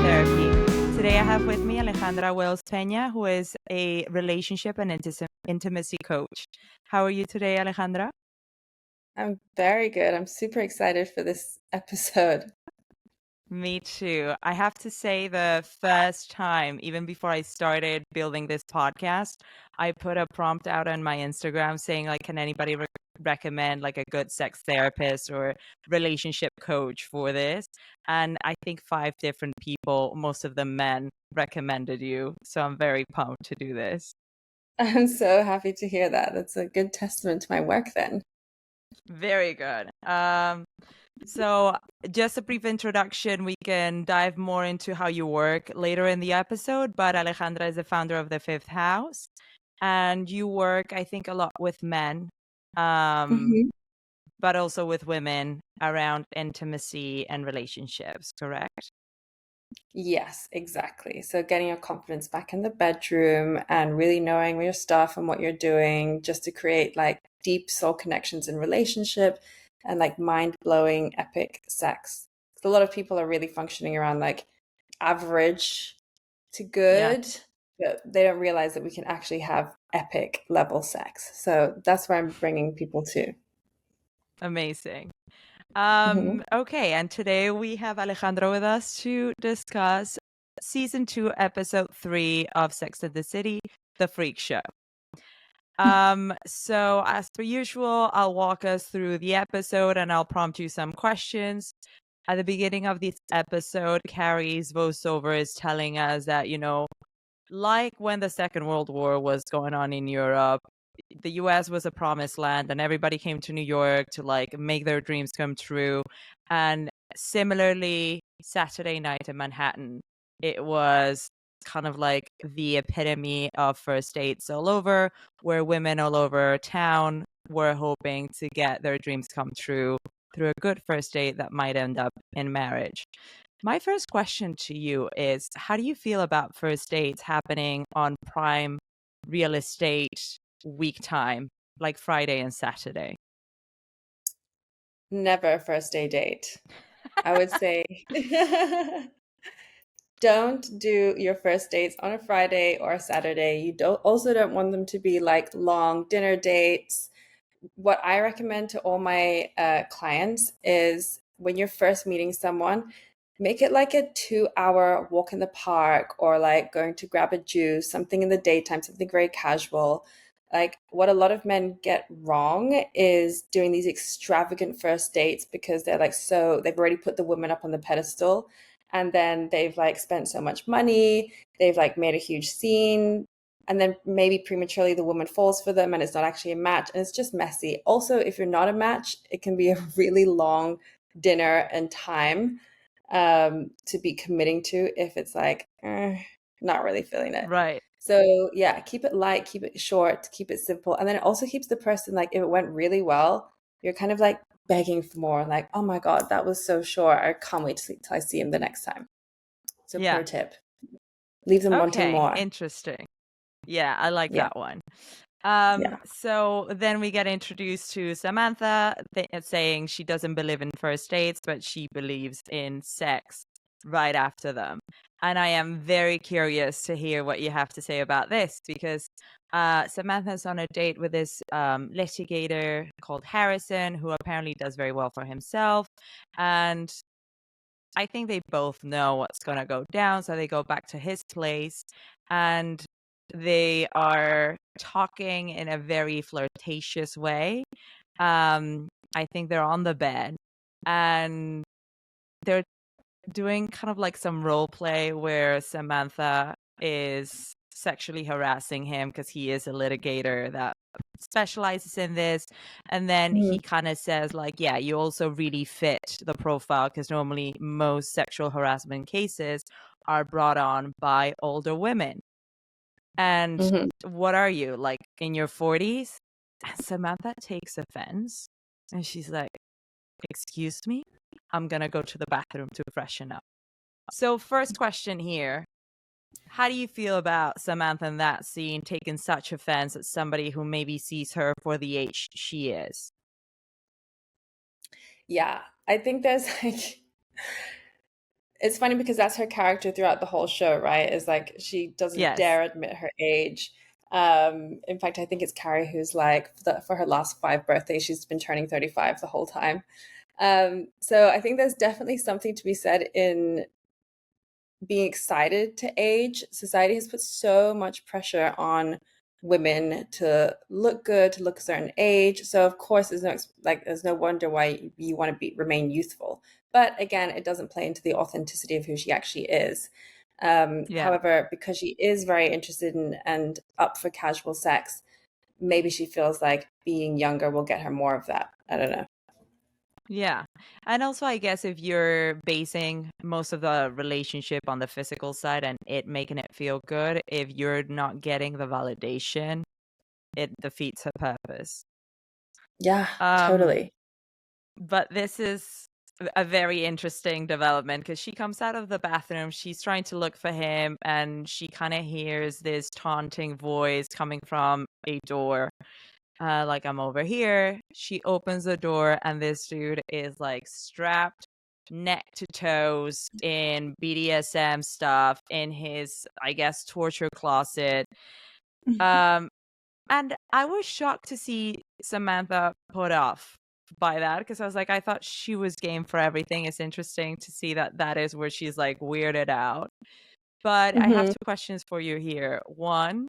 Therapy. Today I have with me Alejandra Welsh Peña, who is a relationship and intimacy coach. How are you today, Alejandra? I'm very good. I'm super excited for this episode. Me too. I have to say, the first time, even before I started building this podcast, I put a prompt out on my Instagram saying, like, can anybody recommend like a good sex therapist or relationship coach for this? And I think 5 different people, most of them men, recommended you. So I'm very pumped to do this. I'm so happy to hear that. That's a good testament to my work then. Very good. So just a brief introduction. We can dive more into how you work later in the episode, but Alejandra is the founder of the Fifth House, and you work, I think, a lot with men, Mhm. but also with women around intimacy and relationships, correct? Yes, exactly. So getting your confidence back in the bedroom and really knowing your stuff and what you're doing just to create like deep soul connections in relationship and like mind-blowing epic sex. 'Cause a lot of people are really functioning around like average to Yeah, good, but they don't realize that we can actually have epic level sex. So that's where I'm bringing people to. amazing. Mhm. Okay, and today we have Alejandra with us to discuss season 2, episode 3 of Sex and the City, The Freak Show. So as per usual, I'll walk us through the episode and I'll prompt you some questions. At the beginning of this episode, Carrie's voiceover is telling us that, like when the Second World War was going on in Europe, the US was a promised land and everybody came to New York to like make their dreams come true. And similarly, Saturday night in Manhattan, it was kind of like the epitome of first dates all over, where women all over town were hoping to get their dreams come true through a good first date that might end up in marriage. My first question to you is, how do you feel about first dates happening on prime real estate week time, like Friday and Saturday? Never a first day date. I would say don't do your first dates on a Friday or a Saturday. You don't want them to be like long dinner dates. What I recommend to all my clients is when you're first meeting someone, make it like a 2 hour walk in the park or like going to grab a juice, something in the daytime, something very casual. Like what a lot of men get wrong is doing these extravagant first dates because they're like, so they've already put the woman up on the pedestal and then they've like spent so much money, they've like made a huge scene, and then maybe prematurely the woman falls for them and it's not actually a match and it's just messy. Also, if you're not a match, it can be a really long dinner and time to be committing to if it's like not really feeling it. Right. So yeah, keep it light, keep it short, keep it simple, and then it also keeps the person like if it went really well, you're kind of like begging for more, like oh my god, that was so short, I can't wait till I see him the next time. So Yeah. pro tip, leave them wanting Okay. more. Interesting. Yeah, I like Yeah, that one. yeah. So then we get introduced to Samantha saying she doesn't believe in first dates, but she believes in sex right after them. And I am very curious to hear what you have to say about this because Samantha's on a date with this litigator called Harrison, who apparently does very well for himself. And I think they both know what's going to go down. So they go back to his place and they are talking in a very flirtatious way. I think they're on the bed and they're doing kind of like some role play where Samantha is sexually harassing him because he is a litigator that specializes in this. And then he Mhm. kind of says, like, yeah, you also really fit the profile because normally most sexual harassment cases are brought on by older women. And Mhm. what are you, like in your 40s? And Samantha takes offense and she's like, excuse me, I'm going to go to the bathroom to freshen up. So, first question here. How do you feel about Samantha in that scene taking such offense at somebody who maybe sees her for the age she is? Yeah, I think there's like it's funny because that's her character throughout the whole show, right? Is like she doesn't Yes. dare admit her age. In fact, I think it's Carrie who's like for her last 5 birthdays, she's been turning 35 the whole time. So I think there's definitely something to be said in being excited to age. Society has put so much pressure on women to look good, to look a certain age. So of course, there's no wonder why you want to remain youthful. But again, it doesn't play into the authenticity of who she actually is. Yeah. However, because she is very interested in and up for casual sex, maybe she feels like being younger will get her more of that. I don't know. Yeah. And also, I guess if you're basing most of the relationship on the physical side and it making it feel good, if you're not getting the validation, it defeats her purpose. Yeah, Um, totally. but this is a very interesting development because she comes out of the bathroom, she's trying to look for him, and she kind of hears this taunting voice coming from a door. Like, I'm over here. She opens the door, and this dude is like strapped neck to toes in BDSM stuff in his, I guess, torture closet. Um, and I was shocked to see Samantha put off by that because I was like, I thought she was game for everything. It's interesting to see that that is where she's like weirded out. But I have Hmm. two questions for you here. One,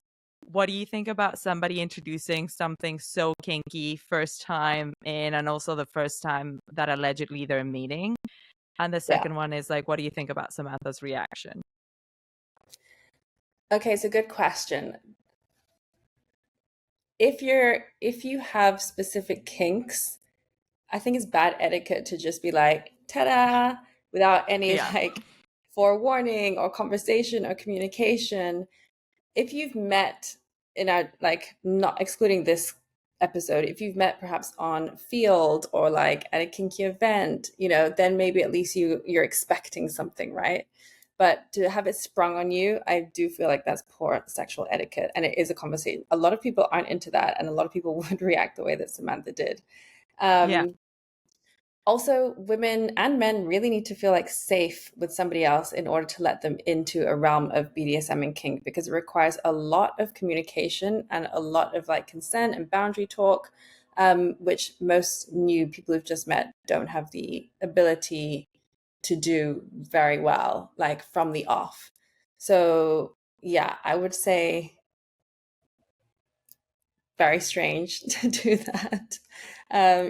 what do you think about somebody introducing something so kinky first time in, and also the first time that allegedly they're meeting? And the Yeah. second one is like, what do you think about Samantha's reaction? Okay, so good question. If you have specific kinks, I think it's bad etiquette to just be like, ta-da, without any Yeah. like forewarning or conversation or communication. If you've met in a like not excluding this episode, if you've met perhaps on field or like at a kinky event, then maybe at least you're expecting something, right? But to have it sprung on you, I do feel like that's poor sexual etiquette, and it is a conversation. A lot of people aren't into that, and a lot of people would react the way that Samantha did. Yeah. um, Also, women and men really need to feel like safe with somebody else in order to let them into a realm of BDSM and kink, because it requires a lot of communication and a lot of like consent and boundary talk, which most new people who've just met don't have the ability to do very well, like from the off. So, yeah, I would say very strange to do that.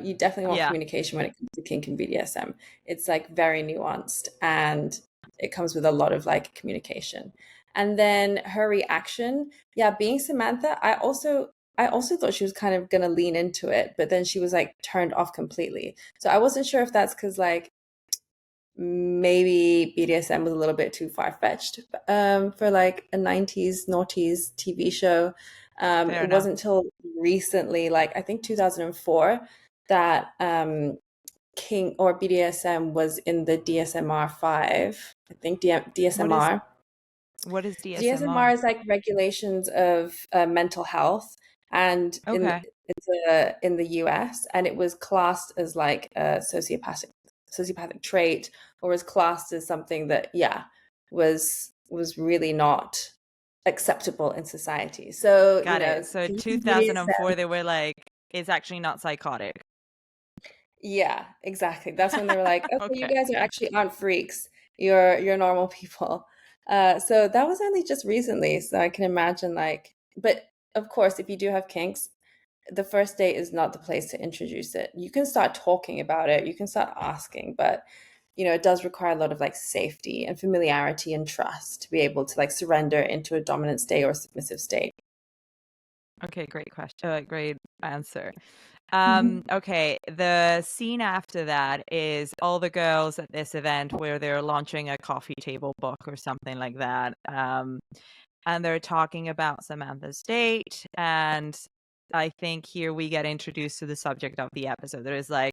You definitely want Yeah. communication when it comes to kink and BDSM. It's like very nuanced, and it comes with a lot of like communication. And then her reaction, yeah, being Samantha, I also thought she was kind of gonna lean into it, but then she was like turned off completely. So I wasn't sure if that's because like maybe BDSM was a little bit too far fetched for like a 90s noughties TV show. Fair It enough. wasn't until recently, like I think 2004, that King or BDSM was in the DSMR 5. I think What is DSMR. what is DSMR? DSMR is like regulations of mental health, and Okay. in the US, and it was classed as like a sociopathic trait, or was classed as something that, yeah, was really not acceptable in society. So, Got it. So kink and BDSM. 2004, they were like, it's actually not psychotic. Yeah, exactly. That's when they were like, okay, you Okay. guys are actually aren't freaks. You're normal people. So that was only just recently. So I can imagine like, but of course, if you do have kinks, the first date is not the place to introduce it. You can start talking about it, you can start asking, but it does require a lot of like safety and familiarity and trust to be able to like surrender into a dominant state or submissive state. Okay, great question. Great answer. Mhm. Okay, the scene after that is all the girls at this event where they're launching a coffee table book or something like that. And they're talking about Samantha's date. And I think here we get introduced to the subject of the episode. There is like,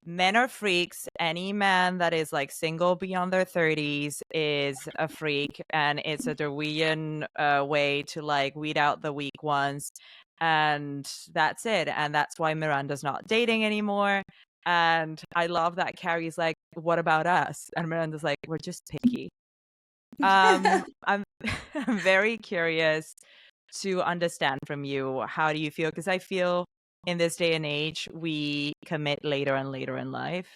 men are freaks. Any man that is like single beyond their 30s is a freak. And it's a Darwinian way to like weed out the weak ones. And that's it. And that's why Miranda's not dating anymore. And I love that Carrie's like, what about us? And Miranda's like, we're just picky. I'm I'm very curious to understand from you, how do you feel? Because I feel in this day and age, we commit later and later in life.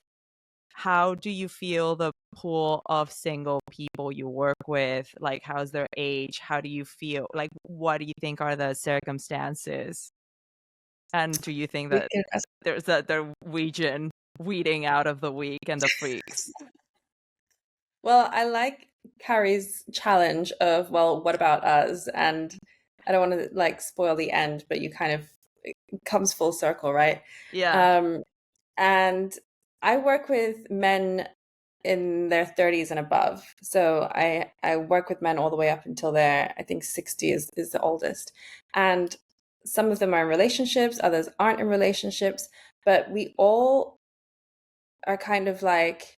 How do you feel the pool of single people you work with? Like, how's their age? How do you feel? Like, what do you think are the circumstances? And do you think We that can there's the region weeding out of the weak and the freaks? Well, I like Carrie's challenge of, well, what about us? And I don't want to like spoil the end, but you kind of it comes full circle, right? Yeah. Um, and I work with men in their 30s and above. So I work with men all the way up until they're, I think 60 is the oldest. And some of them are in relationships, others aren't in relationships, but we all are kind of like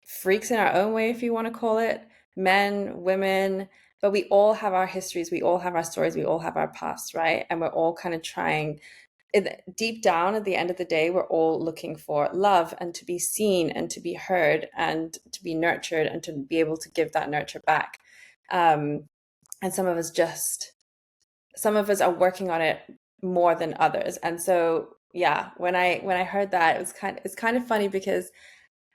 freaks in our own way, if you want to call it, men, women, but we all have our histories, we all have our stories, we all have our past, right? And we're all kind of trying, deep down at the end of the day, we're all looking for love and to be seen and to be heard and to be nurtured and to be able to give that nurture back. And some of us are working on it more than others. And so, yeah, when I heard that, it's kind of funny because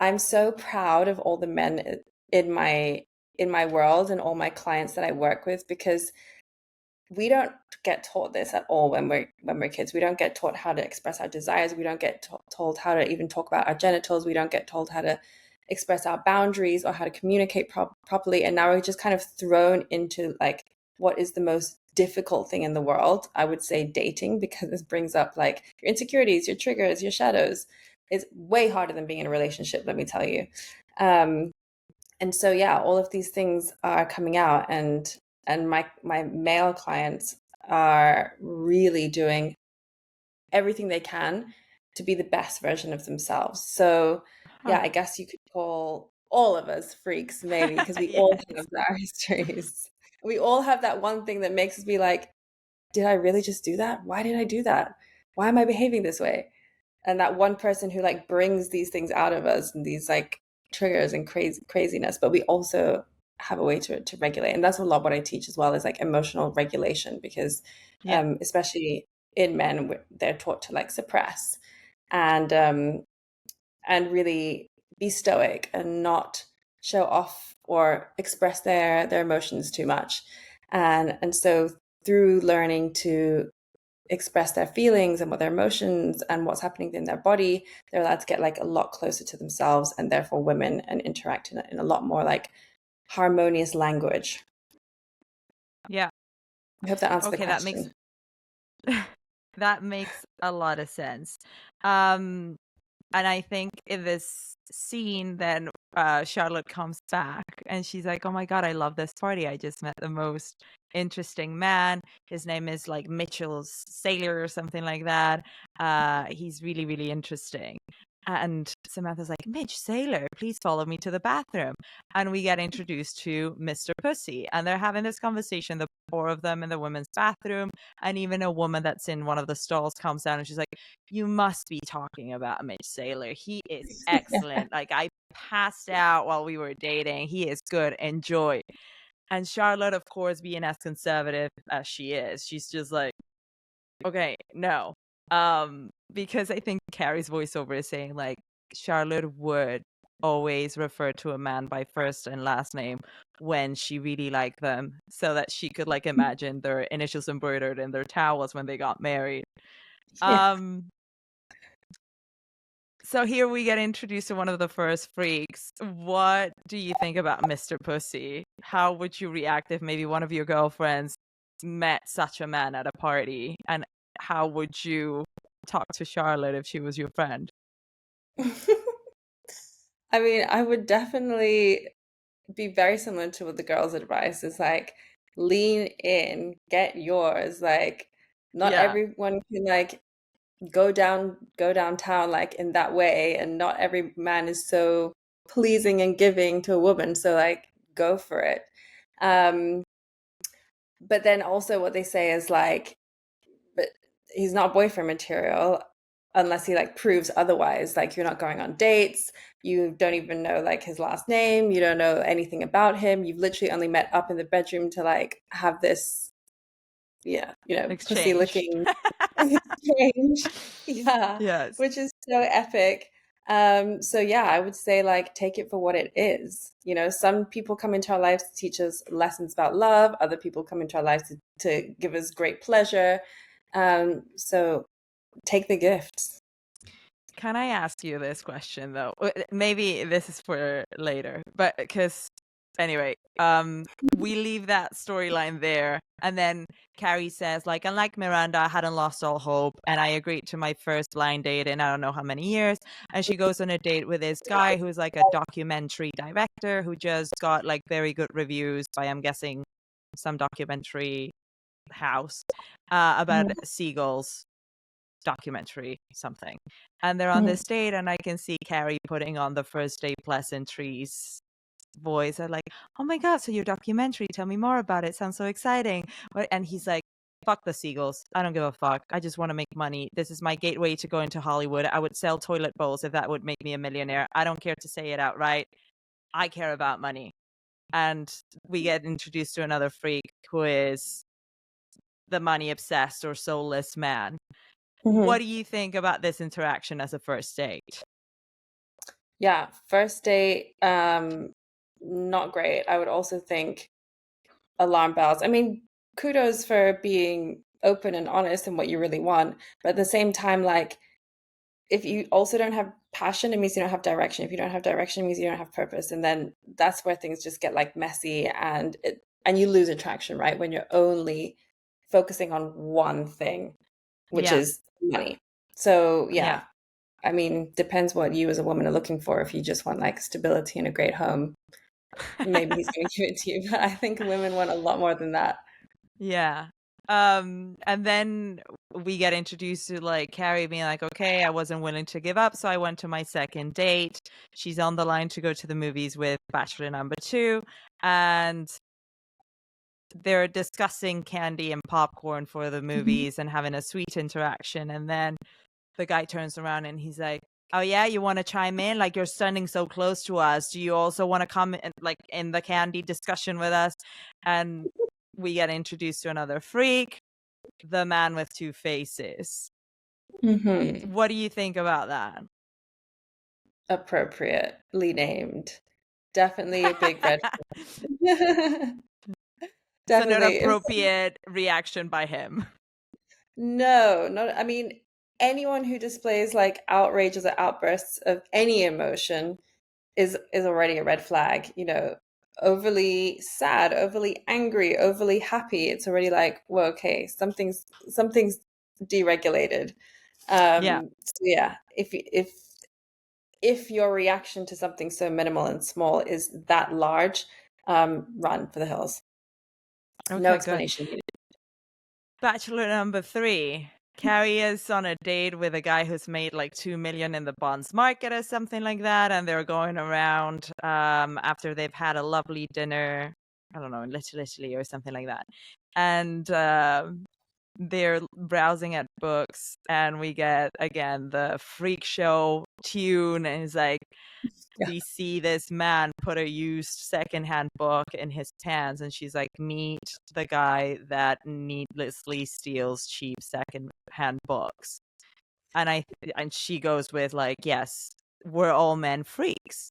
I'm so proud of all the men in my world and all my clients that I work with, because we don't get taught this at all when we're kids. We don't get taught how to express our desires. We don't get told how to even talk about our genitals. We don't get told how to express our boundaries or how to communicate properly. And now we're just kind of thrown into like what is the most difficult thing in the world. I would say dating, because this brings up like your insecurities, your triggers, your shadows. It's way harder than being in a relationship, let me tell you. Um, and so yeah, all of these things are coming out, and my male clients are really doing everything they can to be the best version of themselves. So Huh. yeah, I guess you could call all of us freaks, maybe, because we all Yes. have our histories. We all have that one thing that makes us be like, did I really just do that? Why did I do that? Why am I behaving this way? And that one person who like brings these things out of us and these like triggers and craziness, but we also have a way to regulate. And that's a lot what I teach as well, is like emotional regulation, because Yeah. especially in men, they're taught to like suppress and really be stoic and not show off or express their emotions too much. And so through learning to express their feelings and what their emotions and what's happening in their body, they're allowed to get like a lot closer to themselves and therefore women, and interact in a lot more like harmonious language. Yeah. I hope that answered the Okay, question. that makes a lot of sense. Um and I think in this scene, then Charlotte comes back and she's like, "Oh my god, I love this party! I just met the most interesting man. His name is like Mitchell Sailor or something like that. He's really, really interesting." And Samantha's like, "Mitch Sailor, please follow me to the bathroom." And we get introduced to Mr. Pussy, and they're having this conversation, the four of them in the women's bathroom, and even a woman that's in one of the stalls comes down and she's like, "You must be talking about Mitch Sailor. He is excellent. Like, I passed out while we were dating. He is good. Enjoy." And Charlotte, of course, being as conservative as she is, she's just like, "Okay, no." Because I think Carrie's voiceover is saying like Charlotte would always refer to a man by first and last name when she really liked them, so that she could like imagine their initials embroidered in their towels when they got married. Yeah. Um So here we get introduced to one of the first freaks. What do you think about Mr. Pussy? How would you react if maybe one of your girlfriends met such a man at a party? And how would you talk to Charlotte if she was your friend? I mean, I would definitely be very similar to what the girls' advice is like, lean in, get yours. Like, not Yeah. everyone can like go downtown like in that way, and not every man is so pleasing and giving to a woman, so like go for it. um but then also what they say is like, but he's not boyfriend material. unless he like proves otherwise. Like you're not going on dates, you don't even know like his last name, you don't know anything about him. You've literally only met up in the bedroom to like have this, yeah, pussy Exchange. looking exchange. Yeah, Yes. which is so epic. So yeah, I would say like take it for what it is. Some people come into our lives to teach us lessons about love, other people come into our lives to give us great pleasure. So take the gifts. Can I ask you this question though? Maybe this is for later, but because anyway, we leave that storyline there, and then Carrie says, like, unlike Miranda, I hadn't lost all hope, and I agreed to my first blind date in I don't know how many years. And she goes on a date with this guy who's like a documentary director who just got like very good reviews by, I'm guessing, some documentary house about seagulls documentary something, and they're on Mhm. this date, and I can see Carrie putting on the first day pleasantries voice. I'm like, oh my god, so your documentary, tell me more about it, sounds so exciting. And he's like, fuck the seagulls, I don't give a fuck, I just want to make money, this is my gateway to go into Hollywood, I would sell toilet bowls if that would make me a millionaire, I don't care to say it outright, I care about money. And we get introduced to another freak who is the money obsessed or soulless man. What Mhm. do you think about this interaction as a first date? Yeah, first date, not great. I would also think alarm bells. I mean, kudos for being open and honest in what you really want, but at the same time, like if you also don't have passion, it means you don't have direction. If you don't have direction, it means you don't have purpose. And then that's where things just get like messy and you lose attraction, right? When you're only focusing on one thing, which Yeah. is money. So Yeah. yeah, I mean, depends what you as a woman are looking for. If you just want like stability and a great home, maybe he's going to give it to you. But I think women want a lot more than that. Yeah. And then we get introduced to like Carrie being like, okay, I wasn't willing to give up, so I went to my second date. She's on the line to go to the movies with bachelor number 2, and they're discussing candy and popcorn for the movies and having a sweet interaction. And then the guy turns around and he's like, oh yeah, you want to chime in, like you're standing so close to us, do you also want to come in, like in the candy discussion with us? And we get introduced to another freak, the man with two faces. Hmm. What do you think about that? Appropriately named. Definitely a big red flag. So not Definitely. appropriate reaction by him. No, not, I mean, anyone who displays like outrages or outbursts of any emotion is already a red flag, overly sad, overly angry, overly happy. It's already like, well, okay, something's deregulated. Yeah. So yeah, if your reaction to something so minimal and small is that large, run for the hills. No Okay, good. explanation needed. Bachelor number 3. Carrie is on a date with a guy who's made like 2 million in the bonds market or something like that, and they're going around after they've had a lovely dinner, I don't know, in Little Italy or something like that. And they're browsing at books, and we get again the freak show tune, and it's like, Yeah. we see this man put a used secondhand book in his pants, and she's like, meet the guy that needlessly steals cheap secondhand books. And she goes with like, yes, we're all men freaks.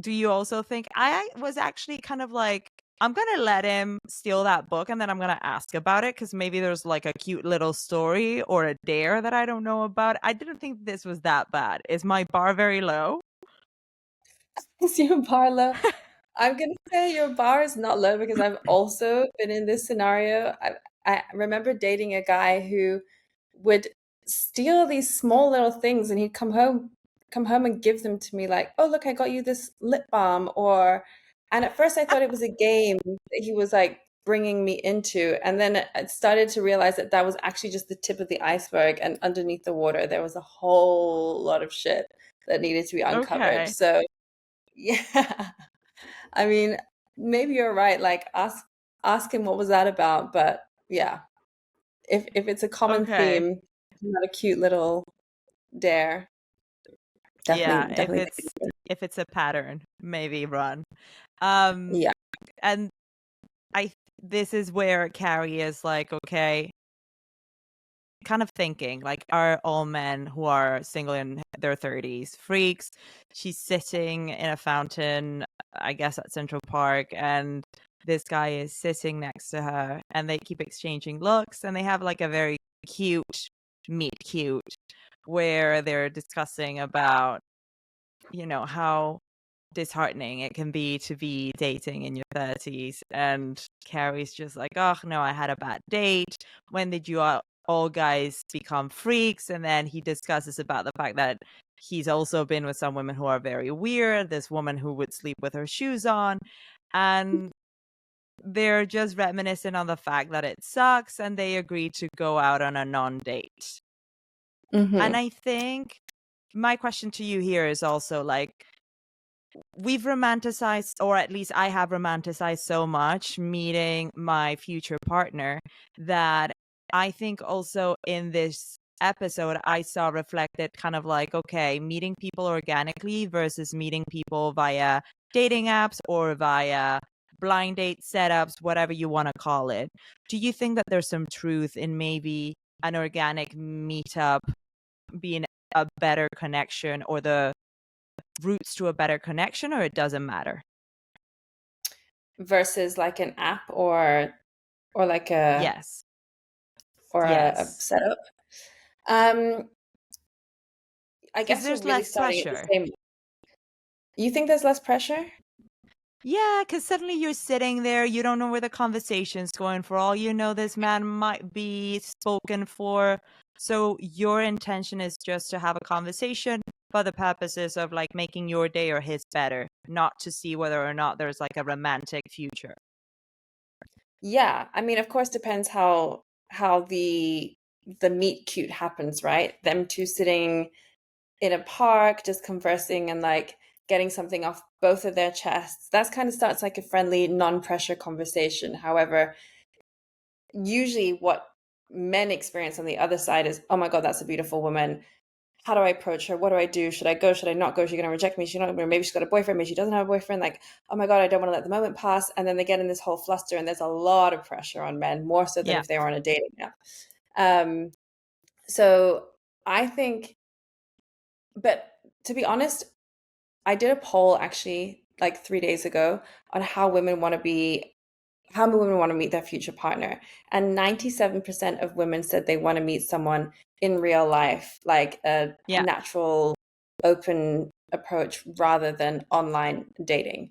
Do you also think? I was actually kind of like, I'm gonna let him steal that book, and then I'm gonna ask about it, because maybe there's like a cute little story or a dare that I don't know about. I didn't think this was that bad. Is my bar very low? Is your bar low? I'm gonna say your bar is not low because I've also been in this scenario. I remember dating a guy who would steal these small little things and he'd come home and give them to me like, oh look, I got you this lip balm, and at first I thought it was a game that he was like bringing me into, and then I started to realize that that was actually just the tip of the iceberg, and underneath the water there was a whole lot of shit that needed to be uncovered. Okay. So yeah. I mean, maybe you're right. Like ask him what was that about, but yeah. If it's a common Okay. theme. not a cute little dare. Yeah, Definitely, definitely. if it's a pattern, maybe run. Um, Yeah. and I this is where Carrie is like, okay, kind of thinking like, are all men who are single in their 30s freaks? She's sitting in a fountain, I guess at Central Park, and this guy is sitting next to her, and they keep exchanging looks, and they have like a very cute meet cute where they're discussing about, how disheartening it can be to be dating in your 30s. And Carrie's just like, oh, no, I had a bad date. When did you all guys become freaks? And then he discusses about the fact that he's also been with some women who are very weird. This woman who would sleep with her shoes on. And they're just reminiscent on the fact that it sucks. And they agree to go out on a non date. And Hmm. I think my question to you here is also like, we've romanticized, or at least I have romanticized so much meeting my future partner that I think also in this episode I saw reflected kind of like, okay, meeting people organically versus meeting people via dating apps or via blind date setups, whatever you want to call it. Do you think that there's some truth in maybe an organic meetup being a better connection, or the routes to a better connection, or it doesn't matter? Versus like an app or like a Yes. or a Yes. setup. Um, I Because guess we're there's really less starting at the pressure. same. You think there's less pressure? Yeah, because suddenly you're sitting there, you don't know where the conversation's going. For all you know, this man might be spoken for. So your intention is just to have a conversation for the purposes of like making your day or his better, not to see whether or not there's like a romantic future. Yeah, I mean, of course, depends how the meet cute happens, right? Them two sitting in a park, just conversing and like getting something off both of their chests. That's kind of starts like a friendly, non-pressure conversation. However, usually what men experience on the other side is, oh my God, that's a beautiful woman. How do I approach her? What do I do? Should I go? Should I not go? Is she going to reject me? She's not. Maybe she's got a boyfriend. Maybe she doesn't have a boyfriend. Like, oh my God, I don't want to let the moment pass. And then they get in this whole fluster, and there's a lot of pressure on men, more so than Yeah. if they were on a dating app. Um, so I think, but to be honest, I did a poll actually like 3 days ago on how women want to meet their future partner. And 97% of women said they want to meet someone in real life, like a Yeah. natural, open approach rather than online dating.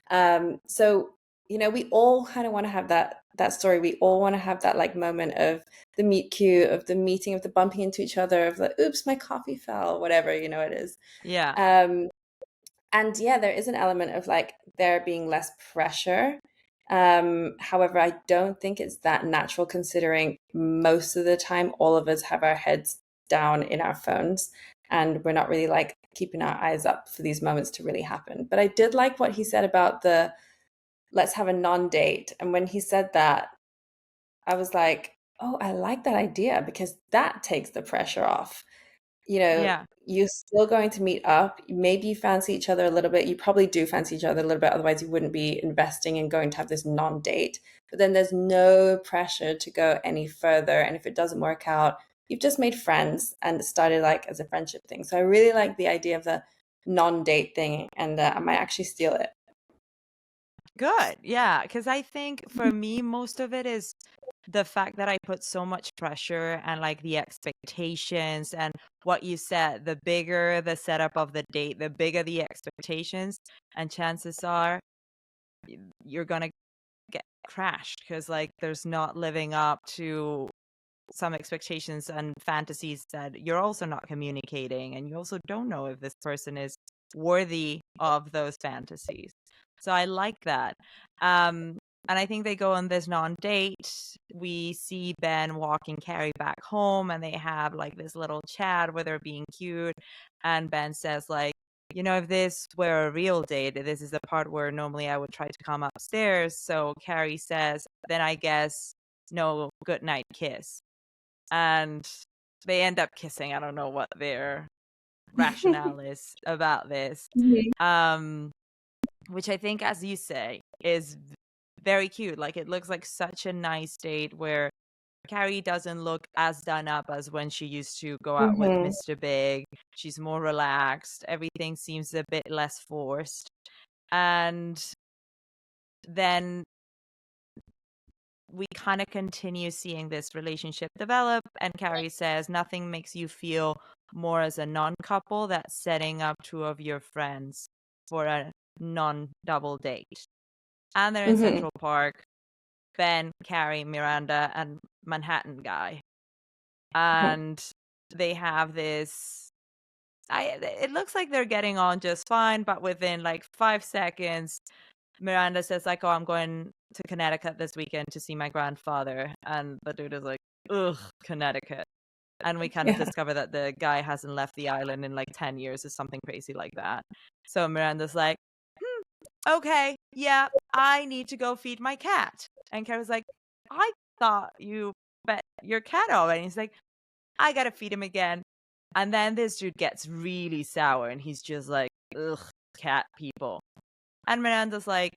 So, we all kind of want to have that story. We all want to have that like moment of the meet cute, of the meeting, of the bumping into each other, of like, oops, my coffee fell, whatever, it is. Yeah. Um, and yeah, there is an element of like there being less pressure. However, I don't think it's that natural considering most of the time all of us have our heads down in our phones and we're not really like keeping our eyes up for these moments to really happen. But I did like what he said about the let's have a non-date. And when he said that, I was like, oh, I like that idea because that takes the pressure off. Yeah. You're still going to meet up. Maybe you fancy each other a little bit. You probably do fancy each other a little bit. Otherwise, you wouldn't be investing in going to have this non-date. But then there's no pressure to go any further. And if it doesn't work out, you've just made friends and it started like as a friendship thing. So I really like the idea of the non-date thing, and I might actually steal it. Good. Yeah. Because I think for me, most of it is the fact that I put so much pressure and like the expectations and what you said, the bigger the setup of the date, the bigger the expectations. And chances are you're going to get crashed because like there's not living up to some expectations and fantasies that you're also not communicating, and you also don't know if this person is worthy of those fantasies. So I like that. And I think they go on this non-date. We see Ben walking Carrie back home, and they have like this little chat where they're being cute, and Ben says like, if this were a real date, this is the part where normally I would try to come upstairs. So Carrie says, then I guess no good night kiss. And they end up kissing. I don't know what their rationale is about this. Mhm. Which I think, as you say, is very cute. Like, it looks like such a nice date where Carrie doesn't look as done up as when she used to go out with Mhm. Mr. Big. She's more relaxed. Everything seems a bit less forced. And then we kind of continue seeing this relationship develop. And Carrie says nothing makes you feel more as a non-couple that's setting up two of your friends for a non-double date. And they're in Mhm. Central Park. Ben, Carrie, Miranda, and Manhattan guy. Mhm. And they have this. It looks like they're getting on just fine, but within like 5 seconds, Miranda says like, "Oh, I'm going to Connecticut this weekend to see my grandfather," and the dude is like, "Ugh, Connecticut." And we kind of Yeah. discover that the guy hasn't left the island in like 10 years or something crazy like that. So Miranda's like, "Okay, yeah, I need to go feed my cat." And Carrie's like, "I thought you bet your cat already." And he's like, "I gotta feed him again." And then this dude gets really sour and he's just like, "Ugh, cat people." And Miranda's like,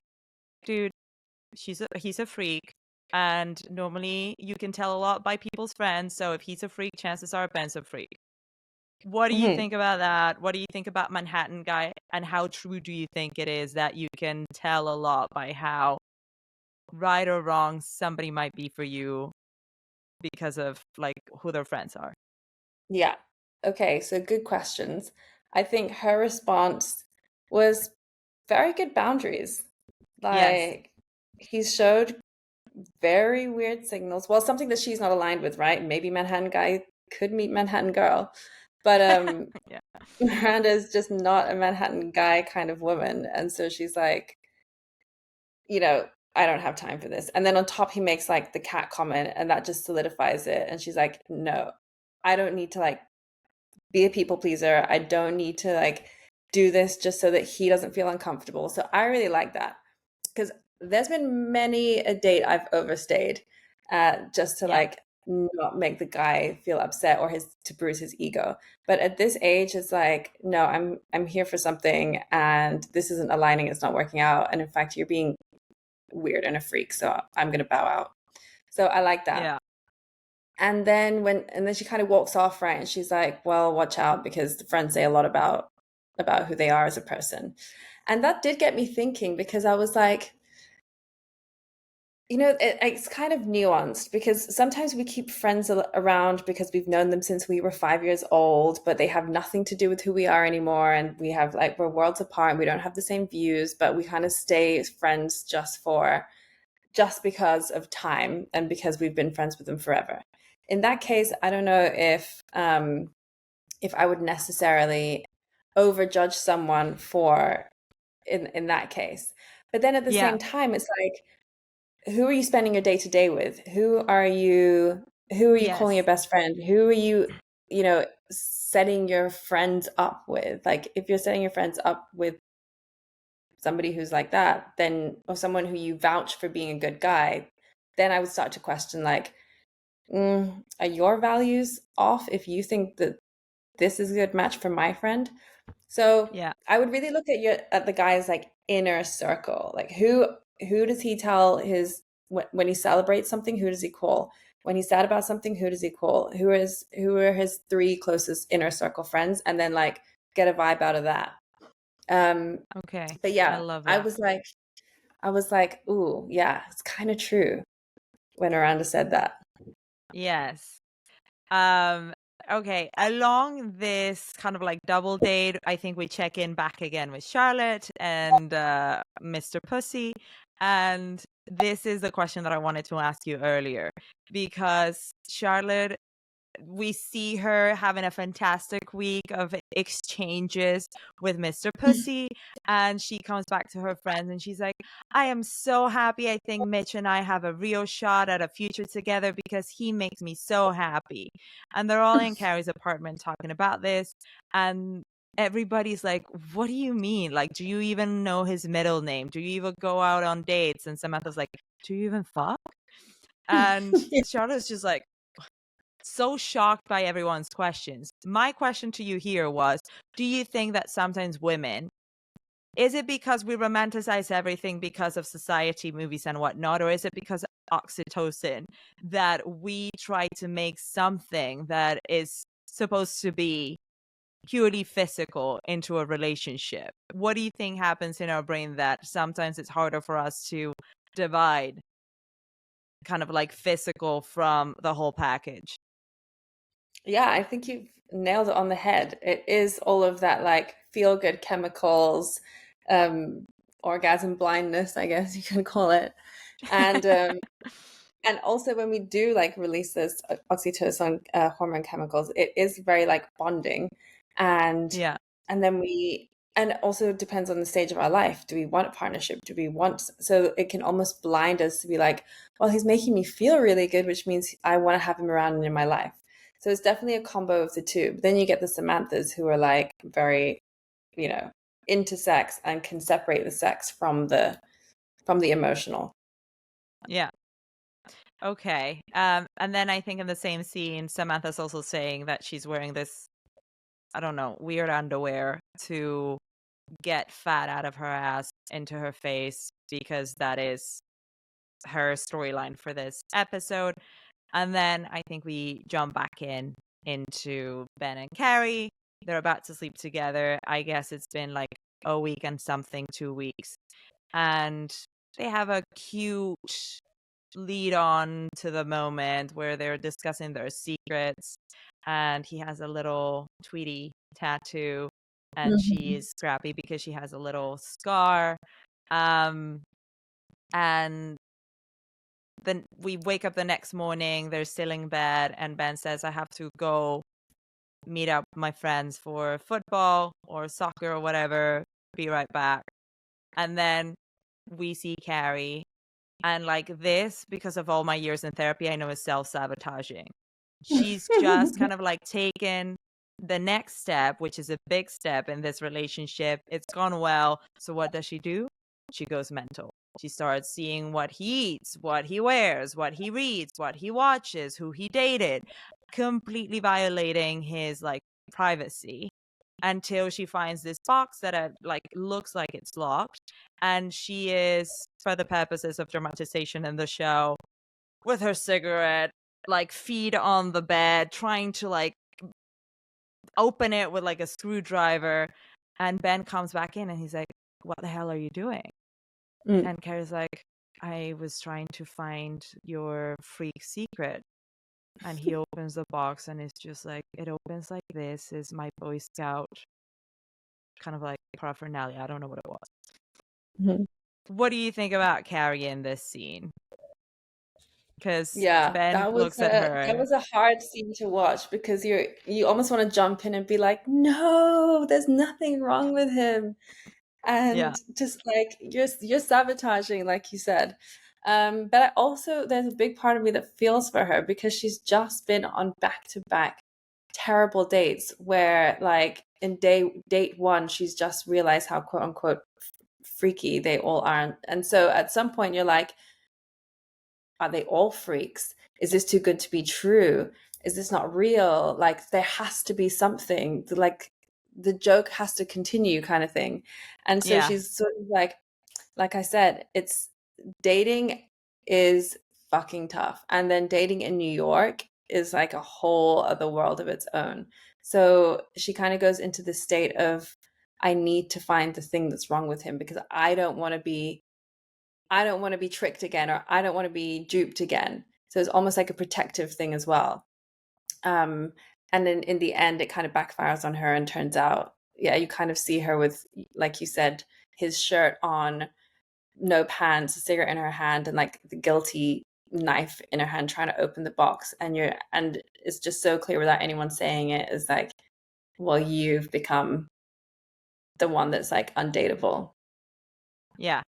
"Dude, he's a freak. And normally you can tell a lot by people's friends. So if he's a freak, chances are Ben's a freak." What do you Mhm. think about that? What do you think about Manhattan guy? And how true do you think it is that you can tell a lot by how right or wrong somebody might be for you because of like who their friends are? Yeah. Okay, so good questions. I think her response was very good boundaries. Yes. Like, he showed very weird signals. Well, something that she's not aligned with, right? Maybe Manhattan guy could meet Manhattan girl. But Yeah. Miranda is just not a Manhattan guy kind of woman. And so she's like, you know, I don't have time for this. And then on top, he makes like the cat comment, and that just solidifies it. And she's like, no, I don't need to like be a people pleaser. I don't need to like do this just so that he doesn't feel uncomfortable. So I really like that, because there's been many a date I've overstayed just to Yeah. like not make the guy feel upset or his to bruise his ego. But at this age, it's like, no, I'm here for something, and this isn't aligning. It's not working out, and in fact, you're being weird and a freak. So I'm gonna bow out. So I like that. Yeah. And then she kind of walks off, right? And she's like, well, watch out, because the friends say a lot about who they are as a person. And that did get me thinking, because I was like, it's kind of nuanced, because sometimes we keep friends around because we've known them since we were 5 years old, but they have nothing to do with who we are anymore. And we're worlds apart and we don't have the same views, but we kind of stay friends just because of time and because we've been friends with them forever. In that case, I don't know if I would necessarily overjudge someone for in that case. But then at the Yeah. same time, it's like, who are you spending your day to day with? Who are you calling your Yes. best friend? Who are you setting your friends up with? Like, if you're setting your friends up with somebody who's like that, then, or someone who you vouch for being a good guy, then I would start to question, like, are your values off if you think that this is a good match for my friend? So Yeah. I would really look at the guy's like inner circle. Like, who does he tell his when he celebrates something? Who does he call? When he's sad about something, who does he call? Who are his three closest inner circle friends? And then like get a vibe out of that. Um, Okay. but I yeah, love I that. was like, ooh, yeah, it's kind of true when Miranda said that. Yes. Um, okay. Along this kind of like double date, I think we check in back again with Charlotte and Mr. Pussy. And this is the question that I wanted to ask you earlier, because Charlotte, we see her having a fantastic week of exchanges with Mr. Pussy, and she comes back to her friends and she's like, "I am so happy. I think Mitch and I have a real shot at a future together because he makes me so happy." And they're all in Carrie's apartment talking about this, and everybody's like, "What do you mean? Like, do you even know his middle name? Do you even go out on dates?" And Samantha's like, "Do you even fuck?" And Yeah. Charlotte's just like, so shocked by everyone's questions. My question to you here was, do you think that sometimes women, is it because we romanticize everything because of society, movies, and whatnot, or is it because of oxytocin that we try to make something that is supposed to be purely physical into a relationship? What do you think happens in our brain that sometimes it's harder for us to divide kind of like physical from the whole package? Yeah, I think you've nailed it on the head. It is all of that like feel good chemicals, um, orgasm blindness, I guess you can call it. And and also when we do like release those oxytocin hormone chemicals, it is very like bonding. And Yeah. and then we and also it depends on the stage of our life. Do we want a partnership? Do we want, so it can almost blind us to be like, well, he's making me feel really good, which means I want to have him around and in my life. So it's definitely a combo of the two. But then you get the Samanthas who are like very, you know, into sex and can separate the sex from the emotional. Yeah. Okay. And then I think in the same scene, Samantha's also saying that she's wearing this, I don't know, weird underwear to get fat out of her ass into her face because that is her storyline for this episode. And then I think we jump back into Ben and Carrie. They're about to sleep together. I guess it's been like a week and something, 2 weeks. And they have a cute lead on to the moment where they're discussing their secrets. And he has a little Tweety tattoo, and she Mhm. is scrappy because she has a little scar. Um, and then we wake up the next morning, they're still in bed, and Ben says, I have to go meet up my friends for football or soccer or whatever. Be right back. And then we see Carrie. And like this, because of all my years in therapy, I know is self-sabotaging. She's just kind of like taken the next step, which is a big step in this relationship. It's gone well. So what does she do? She goes mental. She starts seeing what he eats, what he wears, what he reads, what he watches, who he dated, completely violating his like privacy until she finds this box that like looks like it's locked, and she is, for the purposes of dramatization in the show, with her cigarette, like feet on the bed, trying to like open it with like a screwdriver. And Ben comes back in and he's like, what the hell are you doing? Mm. And Carrie's like, I was trying to find your freak secret. And he opens the box and it's just like, it opens like this, is my Boy Scout kind of like paraphernalia. I don't know what it was. Mhm. What do you think about Carrie in this scene? Because Yeah, Ben looks at that her. was a hard scene to watch because you almost want to jump in and be like, no, there's nothing wrong with him. Yeah, And just like you're sabotaging, like you said. But I also, there's a big part of me that feels for her because she's just been on back-to-back terrible dates where like in date one she's just realized how quote unquote freaky they all are. And so at some point you're like, are they all freaks? Is this too good to be true? Is this not real? Like there has to be something, like the joke has to continue kind of thing. And so yeah, she's sort of like I said, it's dating is fucking tough. And then dating in New York is like a whole other world of its own. So she kind of goes into this state of, I need to find the thing that's wrong with him because I don't want to be tricked again, or I don't want to be duped again. So it's almost like a protective thing as well. Um, and then in the end, it kind of backfires on her and turns out, yeah, you kind of see her with, like you said, his shirt on, no pants, a cigarette in her hand, and like the guilty knife in her hand trying to open the box. And it's just so clear without anyone saying it, is like, well, you've become the one that's like undateable. yeah.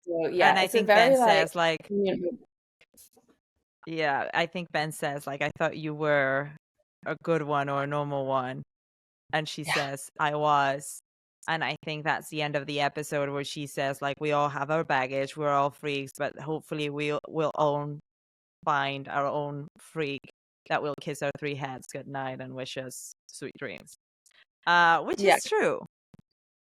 So And yeah, I it's a think Ben very like, says, like, yeah, I think Ben says, like, I thought you were a good one or a normal one. And she yeah. says, I was. And I think that's the end of the episode where she says, like, we all have our baggage, we're all freaks, but hopefully we'll all find our own freak that will kiss our three heads goodnight and wish us sweet dreams. Which Yeah. is true.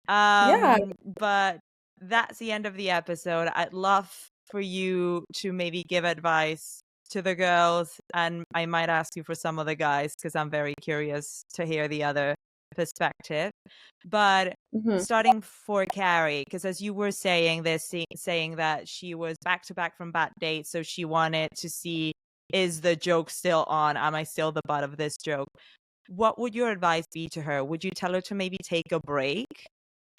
Yeah. But that's the end of the episode. I'd love for you to maybe give advice to the girls, and I might ask you for some of the guys because I'm very curious to hear the other perspective. But Mhm. starting for Carrie, because as you were saying this, saying that she was back to back from bad dates, so she wanted to see, is the joke still on? Am I still the butt of this joke? What would your advice be to her? Would you tell her to maybe take a break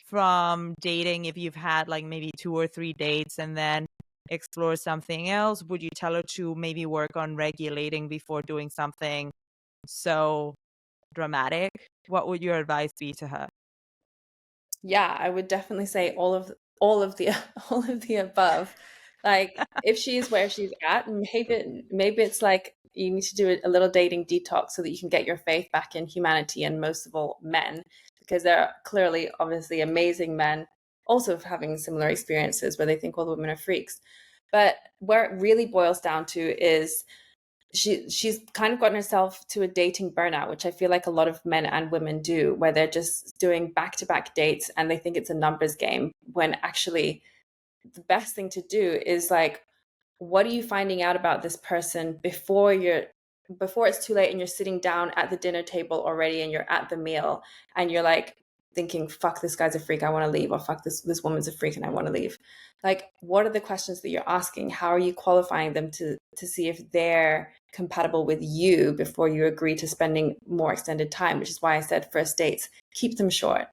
from dating if you've had like maybe 2 or 3 dates and then explore something else? Would you tell her to maybe work on regulating before doing something so dramatic? What would your advice be to her? Yeah, I would definitely say all of the all of the above. Like if she's where she's at, maybe it's like you need to do a little dating detox so that you can get your faith back in humanity and most of all men, because there are clearly obviously amazing men also having similar experiences where they think all the women are freaks. But where it really boils down to is she's kind of gotten herself to a dating burnout, which I feel like a lot of men and women do, where they're just doing back-to-back dates and they think it's a numbers game, when actually the best thing to do is like, what are you finding out about this person before it's too late and you're sitting down at the dinner table already and you're at the meal and you're like thinking, fuck, this guy's a freak, I want to leave, or fuck, this woman's a freak and I want to leave. Like, what are the questions that you're asking? How are you qualifying them to see if they're compatible with you before you agree to spending more extended time? Which is why I said first dates, keep them short,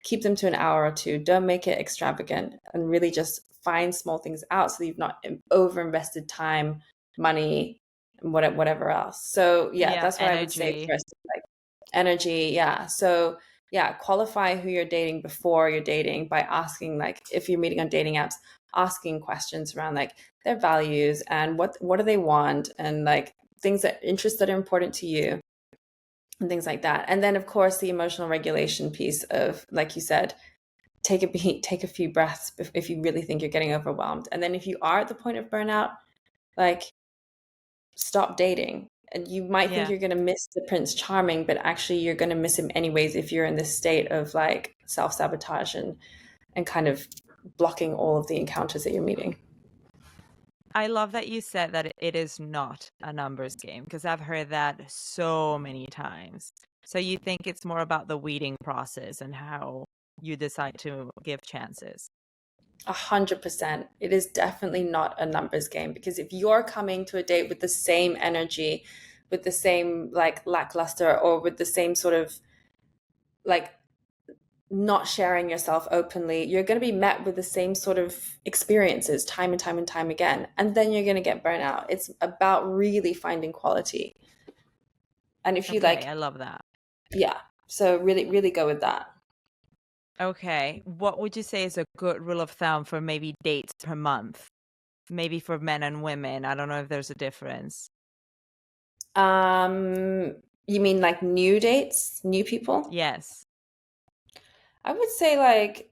keep them to an hour or two, don't make it extravagant, and really just find small things out so that you've not over invested time, money, and whatever else. So yeah, Yeah, that's what I would say energy. first, like energy. Yeah. So yeah, qualify who you're dating before you're dating by asking, like, if you're meeting on dating apps, asking questions around like their values and what do they want, and like interests that are important to you and things like that. And then of course the emotional regulation piece of, like you said, take a beat, take a few breaths if you really think you're getting overwhelmed. And then if you are at the point of burnout, like, stop dating. And you might think Yeah. you're going to miss the Prince Charming, but actually you're going to miss him anyways if you're in this state of like self-sabotage and kind of blocking all of the encounters that you're meeting. I love that you said that it is not a numbers game, because I've heard that so many times. So you think it's more about the weeding process and how you decide to give chances. 100%. It is definitely not a numbers game, because if you're coming to a date with the same energy, with the same like lackluster, or with the same sort of like not sharing yourself openly, you're going to be met with the same sort of experiences time and time and time again. And then you're going to get burnt out. It's about really finding quality. And if you Okay, like, I love that. yeah, so really, really go with that. Okay, what would you say is a good rule of thumb for maybe dates per month? Maybe for men and women. I don't know if there's a difference. You mean like new dates, new people? Yes. I would say like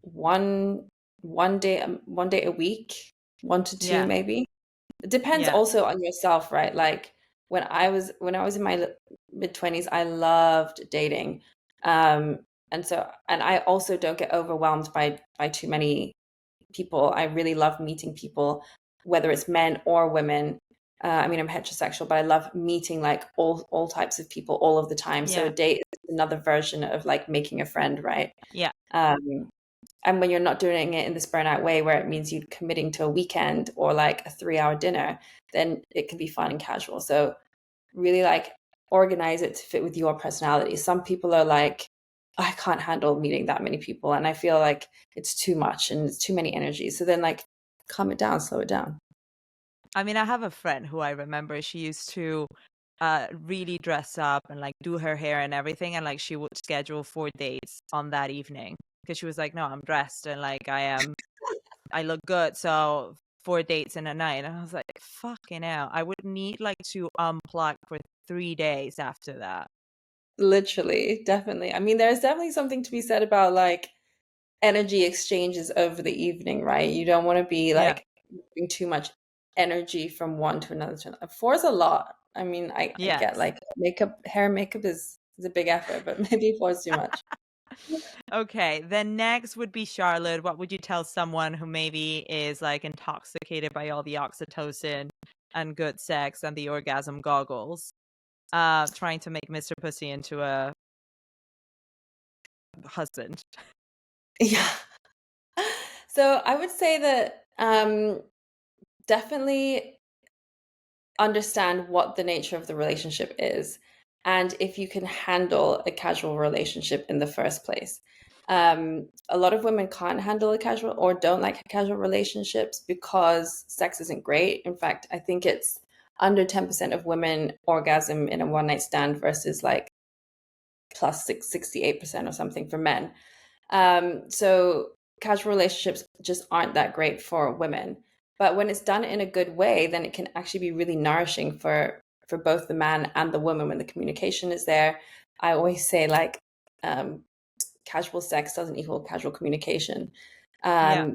one one day a week, 1 to 2 Yeah. maybe. It depends Yeah. also on yourself, right? Like when I was in my mid-20s, I loved dating. Um, and I also don't get overwhelmed by too many people. I really love meeting people, whether it's men or women. I mean, I'm heterosexual, but I love meeting like all types of people all of the time. So a Yeah. date is another version of like making a friend, right? Yeah. Um, and when you're not doing it in this burnout way, where it means you committing to a weekend or like a 3 hour dinner, then it can be fun and casual. So really like organize it to fit with your personality. Some people are like, I can't handle meeting that many people, and I feel like it's too much and it's too many energies. So then like calm it down, slow it down. I mean, I have a friend who I remember she used to really dress up and like do her hair and everything. And like she would schedule 4 dates on that evening because she was like, no, I'm dressed and like I look good. So 4 dates in a night. And I was like, fucking hell. I would need like to unplug for 3 days after that. Literally, definitely. I mean, there's definitely something to be said about like energy exchanges over the evening, right? You don't want to be Yeah. like moving too much energy from one to another. Four is a lot. I mean, I get Yes. like makeup, hair and makeup is a big effort, but maybe 4 is too much. Okay, then next would be Charlotte. What would you tell someone who maybe is like intoxicated by all the oxytocin and good sex and the orgasm goggles, trying to make Mr. Pussy into a husband? Yeah. So I would say that definitely understand what the nature of the relationship is and if you can handle a casual relationship in the first place. A lot of women can't handle a casual or don't like casual relationships because sex isn't great. In fact, I think it's under 10% of women orgasm in a one night stand versus like plus 68% or something for men. So casual relationships just aren't that great for women. But when it's done in a good way, then it can actually be really nourishing for both the man and the woman when the communication is there. I always say like casual sex doesn't equal casual communication. Yeah,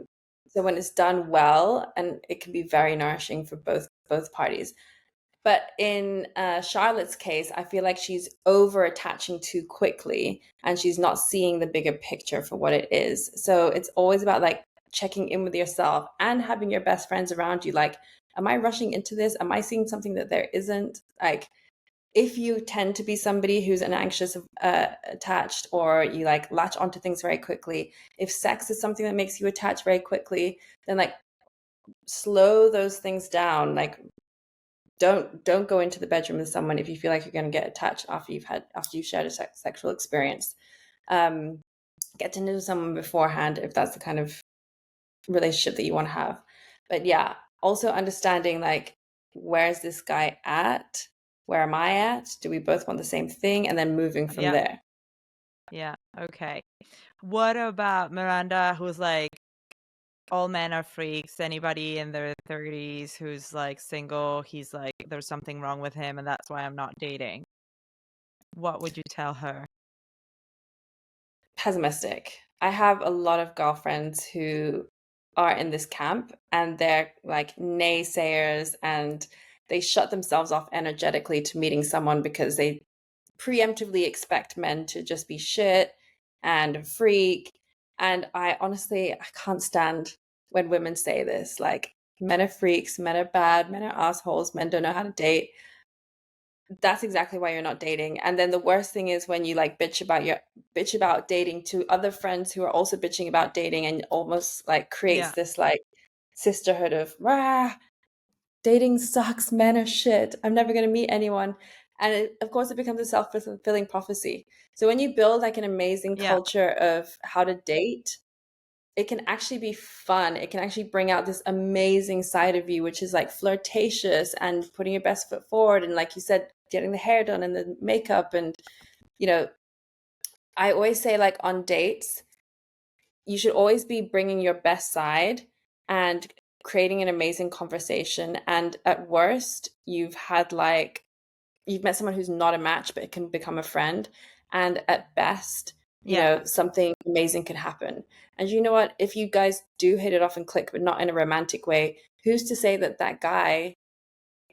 So when it's done well, and it can be very nourishing for both parties. But in Charlotte's case, I feel like she's over attaching too quickly and she's not seeing the bigger picture for what it is. So it's always about like checking in with yourself and having your best friends around you. Like, am I rushing into this? Am I seeing something that there isn't? Like, if you tend to be somebody who's an anxious attached or you like latch onto things very quickly, if sex is something that makes you attach very quickly, then like slow those things down. Like don't go into the bedroom with someone if you feel like you're going to get attached after you've shared a sexual experience. um get to know someone beforehand if that's the kind of relationship that you want to have. But yeah, also understanding like, where's this guy at, where am I at, do we both want the same thing, and then moving from yeah, there. yeah. Okay. What about Miranda, who's like, all men are freaks? Anybody in their 30s who's like single, he's like, there's something wrong with him, and that's why I'm not dating. What would you tell her? Pessimistic. I have a lot of girlfriends who are in this camp and they're like naysayers and they shut themselves off energetically to meeting someone because they preemptively expect men to just be shit and a freak. And I honestly, I can't stand when women say this, like, men are freaks, men are bad, men are assholes, men don't know how to date. That's exactly why you're not dating. And then the worst thing is when you like bitch about dating to other friends who are also bitching about dating, and almost like creates Yeah, this like sisterhood of rah, dating sucks, men are shit, I'm never going to meet anyone. And of course it becomes a self-fulfilling prophecy. So when you build like an amazing yeah, culture of how to date, it can actually be fun. It can actually bring out this amazing side of you, which is like flirtatious and putting your best foot forward. And like you said, getting the hair done and the makeup. And, you know, I always say, like, on dates, you should always be bringing your best side and creating an amazing conversation. And at worst, you've met someone who's not a match, but it can become a friend. And at best, yeah, something amazing could happen. And you know what? If you guys do hit it off and click, but not in a romantic way, who's to say that that guy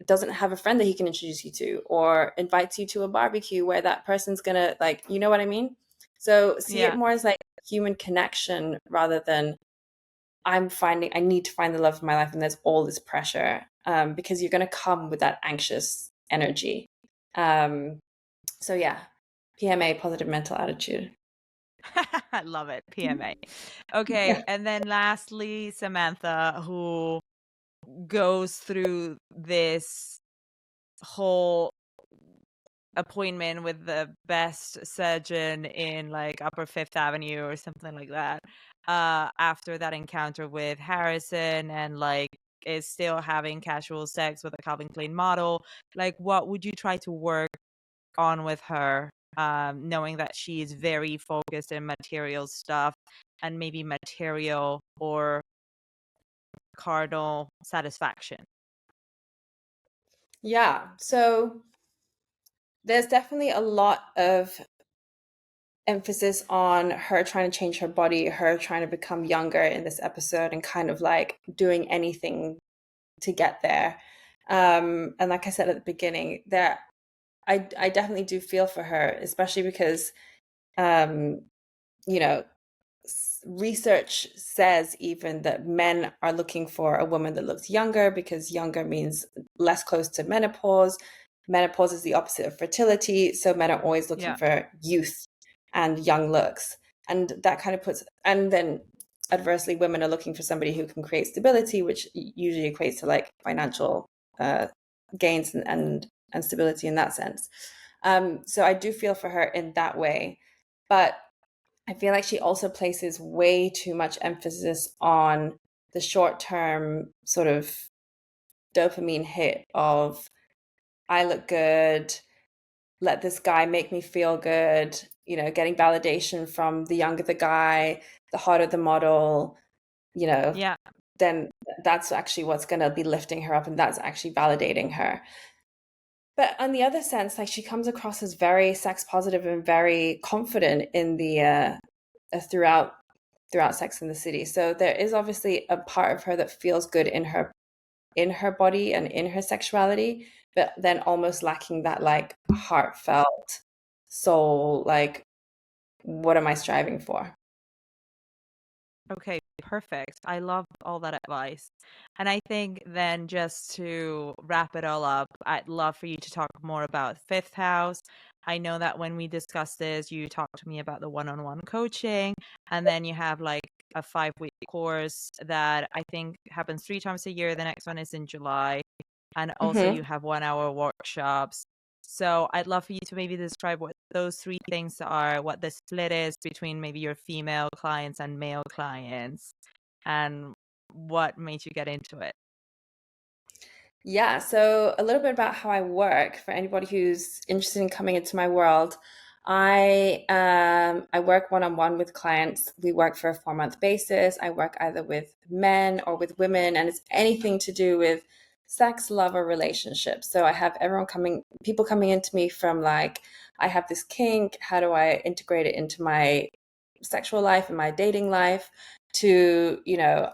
doesn't have a friend that he can introduce you to or invites you to a barbecue where that person's gonna, like, you know what I mean? So see it yeah. more as like human connection rather than I need to find the love of my life and there's all this pressure, because you're going to come with that anxious energy. Um, so yeah, PMA, positive mental attitude. I love it. PMA. Okay, Yeah. and then lastly, Samantha, who goes through this whole appointment with the best surgeon in like Upper Fifth Avenue or something like that, after that encounter with Harrison, and like is still having casual sex with a Calvin Klein model. Like, what would you try to work on with her, knowing that she is very focused in material stuff and maybe material or carnal satisfaction? Yeah. So there's definitely a lot of emphasis on her trying to change her body, her trying to become younger in this episode, and kind of like doing anything to get there. And like I said at the beginning, I definitely do feel for her, especially because um, you know, research says even that men are looking for a woman that looks younger because younger means less close to menopause. Menopause is the opposite of fertility, so men are always looking Yeah. for youth and young looks. And that kind of puts, and then adversely, women are looking for somebody who can create stability, which usually equates to like financial uh, gains and stability in that sense. So I do feel for her in that way. But I feel like she also places way too much emphasis on the short term sort of dopamine hit of I look good, let this guy make me feel good, getting validation from the younger the guy, the hotter the model, you know, Yeah. then that's actually what's going to be lifting her up and that's actually validating her. But on the other sense, like she comes across as very sex positive and very confident in the throughout Sex in the City. So there is obviously a part of her that feels good in her body and in her sexuality, but then almost lacking that like heartfelt soul, like what am I striving for? Okay, perfect. I love all that advice. And I think then just to wrap it all up, I'd love for you to talk more about fifth house. I know that when we discussed this, you talked to me about the one-on-one coaching, and then you have like a 5-week course that I think happens 3 times a year. The next one is in July. And also Mm-hmm. you have 1 hour workshops. So I'd love for you to maybe describe what those three things are, what the split is between maybe your female clients and male clients, and what made you get into it. Yeah, so a little bit about how I work for anybody who's interested in coming into my world. I work one-on-one with clients. We work for a 4-month basis. I work either with men or with women, and it's anything to do with sex, love, or relationships. So I have people coming into me from like, I have this kink, how do I integrate it into my sexual life and my dating life? To,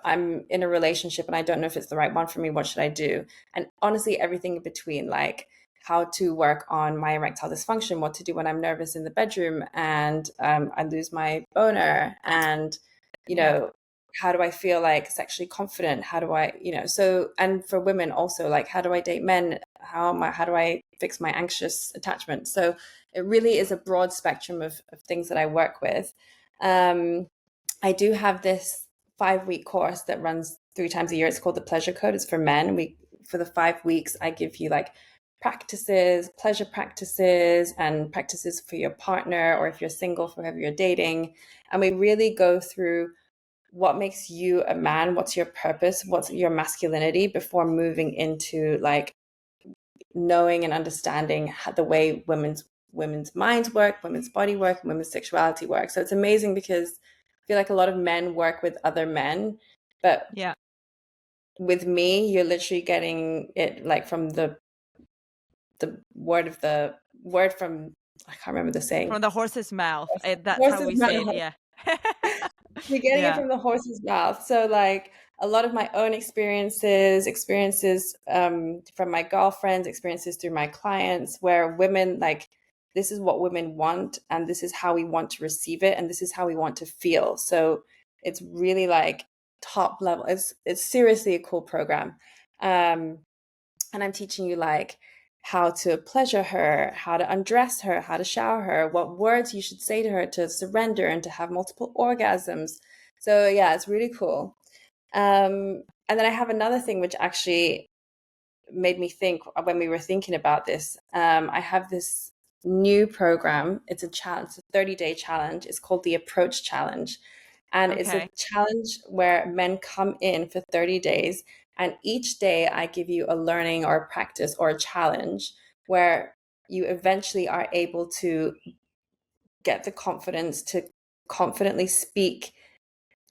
I'm in a relationship and I don't know if it's the right one for me. What should I do? And honestly, everything in between, like how to work on my erectile dysfunction, what to do when I'm nervous in the bedroom and I lose my boner, and you Yeah. know how do I feel like sexually confident? How do I, so, and for women also, like how do I date men? How do I fix my anxious attachment? So it really is a broad spectrum of things that I work with. um, I do have this 5-week course that runs 3 times a year. It's called the Pleasure Code. It's for men. For the 5 weeks, I give you like practices, pleasure practices, and practices for your partner, or if you're single, for whoever you're dating. And we really go through what makes you a man, what's your purpose, what's your masculinity, before moving into like knowing and understanding how, the way women's minds work, women's body work, women's sexuality work. So it's amazing because I feel like a lot of men work with other men, but Yeah. with me, you're literally getting it like from the word from, I can't remember the saying. From the horse's mouth. That's how Horse's we say it. mouth. Yeah. You're getting it Yeah. from the horse's mouth. So like a lot of my own experiences from my girlfriends, experiences through my clients, where women like, this is what women want, and this is how we want to receive it, and this is how we want to feel. So it's really like top level. It's seriously a cool program. Um, and I'm teaching you like how to pleasure her, how to undress her, how to shower her, what words you should say to her to surrender and to have multiple orgasms. So yeah, it's really cool. And then I have another thing which actually made me think when we were thinking about this. I have this new program. It's a challenge, it's a 30-day challenge. It's called the Approach Challenge. And it's a Okay. challenge where men come in for 30 days. And each day I give you a learning or a practice or a challenge where you eventually are able to get the confidence to confidently speak,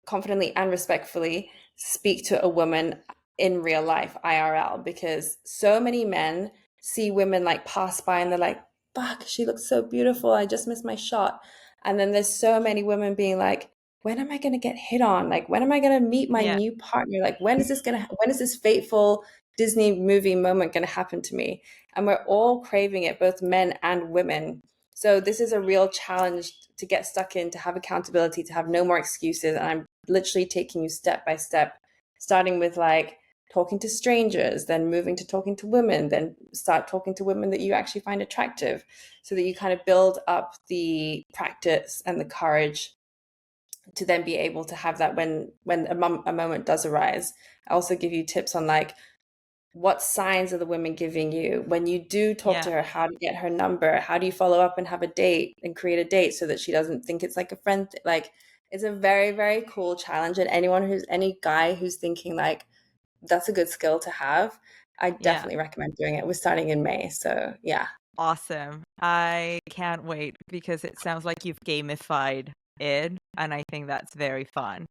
confidently and respectfully speak to a woman in real life, IRL, because so many men see women like pass by and they're like, fuck, she looks so beautiful. I just missed my shot. And then there's so many women being like, when am I going to get hit on? Like, when am I going to meet my Yeah. new partner? Like, when is this fateful Disney movie moment going to happen to me? And we're all craving it, both men and women. So this is a real challenge to get stuck in, to have accountability, to have no more excuses. And I'm literally taking you step by step, starting with like talking to strangers, then moving to talking to women, then start talking to women that you actually find attractive, so that you kind of build up the practice and the courage to then be able to have that when a moment does arise. I also give you tips on like, what signs are the women giving you when you do talk to Yeah. her, how to get her number, how do you follow up and have a date and create a date so that she doesn't think it's like a friend like, it's a very, very cool challenge. And any guy who's thinking like that's a good skill to have, I Yeah. definitely recommend doing it. We're starting in May, so yeah. Awesome. I can't wait because it sounds like you've gamified it, and I think that's very fun.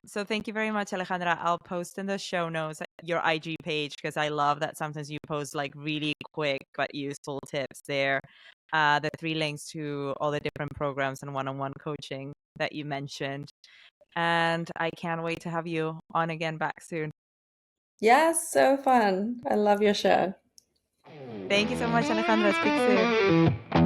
So thank you very much, Alejandra. I'll post in the show notes your IG page because I love that sometimes you post like really quick but useful tips there. The 3 links to all the different programs and one-on-one coaching that you mentioned. And I can't wait to have you on again back soon. Yes, so fun. I love your show. Thank you so much, Alejandra. Speak soon.